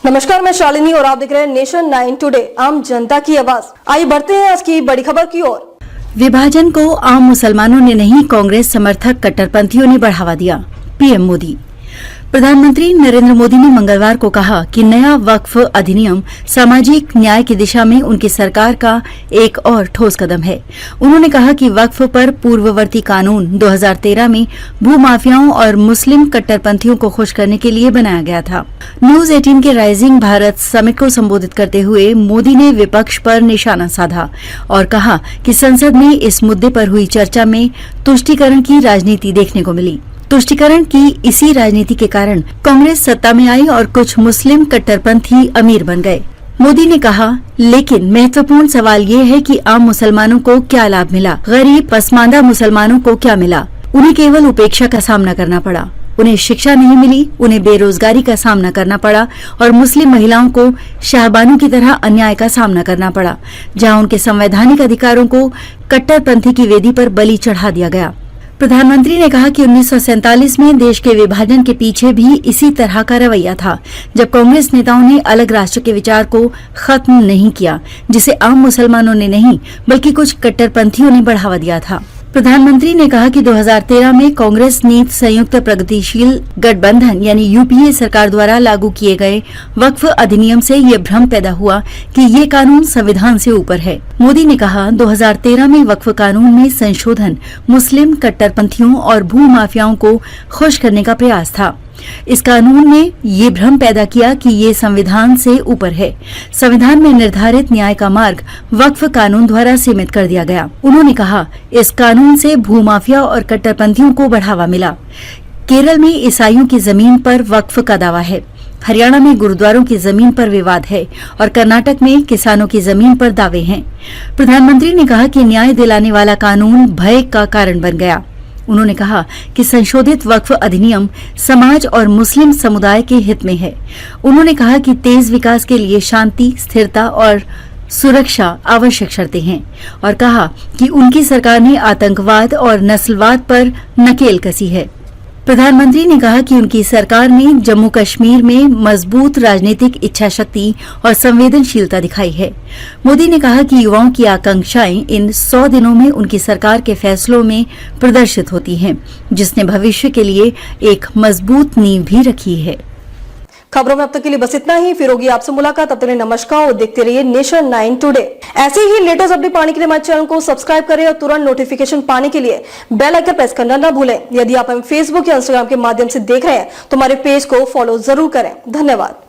नमस्कार, मैं शालिनी और आप देख रहे हैं नेशन 9 टुडे, आम जनता की आवाज। आइए बढ़ते हैं आज की बड़ी खबर की ओर। विभाजन को आम मुसलमानों ने नहीं, कांग्रेस समर्थक कट्टरपंथियों ने बढ़ावा दिया। पीएम मोदी। प्रधानमंत्री नरेंद्र मोदी ने मंगलवार को कहा कि नया वक्फ अधिनियम सामाजिक न्याय की दिशा में उनकी सरकार का एक और ठोस कदम है। उन्होंने कहा कि वक्फ पर पूर्ववर्ती कानून 2013 में भूमाफियाओं और मुस्लिम कट्टरपंथियों को खुश करने के लिए बनाया गया था। न्यूज 18 के राइजिंग भारत समिट को संबोधित करते हुए मोदी ने विपक्ष पर निशाना साधा और कहा कि संसद में इस मुद्दे पर हुई चर्चा में तुष्टीकरण की राजनीति देखने को मिली। तुष्टीकरण की इसी राजनीति के कारण कांग्रेस सत्ता में आई और कुछ मुस्लिम कट्टरपंथी अमीर बन गए। मोदी ने कहा, लेकिन महत्वपूर्ण सवाल ये है कि आम मुसलमानों को क्या लाभ मिला, गरीब पसमानदा मुसलमानों को क्या मिला। उन्हें केवल उपेक्षा का सामना करना पड़ा, उन्हें शिक्षा नहीं मिली, उन्हें बेरोजगारी का सामना करना पड़ा और मुस्लिम महिलाओं को शाहबानों की तरह अन्याय का सामना करना पड़ा, जहां उनके संवैधानिक अधिकारों को कट्टरपंथी की वेदी पर बलि चढ़ा दिया गया। प्रधानमंत्री ने कहा कि 1947 में देश के विभाजन के पीछे भी इसी तरह का रवैया था, जब कांग्रेस नेताओं ने अलग राष्ट्र के विचार को खत्म नहीं किया, जिसे आम मुसलमानों ने नहीं बल्कि कुछ कट्टरपंथियों ने बढ़ावा दिया था। प्रधानमंत्री ने कहा कि 2013 में कांग्रेस नीति संयुक्त प्रगतिशील गठबंधन यानी यूपीए सरकार द्वारा लागू किए गए वक्फ अधिनियम से ये भ्रम पैदा हुआ कि ये कानून संविधान से ऊपर है। मोदी ने कहा, 2013 में वक्फ कानून में संशोधन मुस्लिम कट्टरपंथियों और भूमाफियाओं को खुश करने का प्रयास था। इस कानून ने ये भ्रम पैदा किया कि ये संविधान से ऊपर है। संविधान में निर्धारित न्याय का मार्ग वक्फ कानून द्वारा सीमित कर दिया गया। उन्होंने कहा, इस कानून से भूमाफिया और कट्टरपंथियों को बढ़ावा मिला। केरल में ईसाइयों की जमीन पर वक्फ का दावा है, हरियाणा में गुरुद्वारों की जमीन पर विवाद है और कर्नाटक में किसानों की जमीन पर दावे हैं। प्रधानमंत्री ने कहा कि न्याय दिलाने वाला कानून भय का कारण बन गया। उन्होंने कहा कि संशोधित वक्फ अधिनियम समाज और मुस्लिम समुदाय के हित में है। उन्होंने कहा कि तेज विकास के लिए शांति, स्थिरता और सुरक्षा आवश्यक शर्तें हैं और कहा कि उनकी सरकार ने आतंकवाद और नस्लवाद पर नकेल कसी है। प्रधानमंत्री ने कहा कि उनकी सरकार ने जम्मू कश्मीर में मजबूत राजनीतिक इच्छा शक्ति और संवेदनशीलता दिखाई है। मोदी ने कहा कि युवाओं की आकांक्षाएं इन 100 दिनों में उनकी सरकार के फैसलों में प्रदर्शित होती हैं, जिसने भविष्य के लिए एक मजबूत नींव भी रखी है। खबरों में अब तक के लिए बस इतना ही। फिर होगी आपसे मुलाकात, तब तक के लिए नमस्कार और देखते रहिए नेशन 9 टुडे। ऐसे ही लेटेस्ट अपडेट पाने के लिए हमारे चैनल को सब्सक्राइब करें और तुरंत नोटिफिकेशन पाने के लिए बेल आइकन प्रेस करना न भूलें। यदि आप हमें फेसबुक या इंस्टाग्राम के माध्यम से देख रहे हैं तो हमारे पेज को फॉलो जरूर करें। धन्यवाद।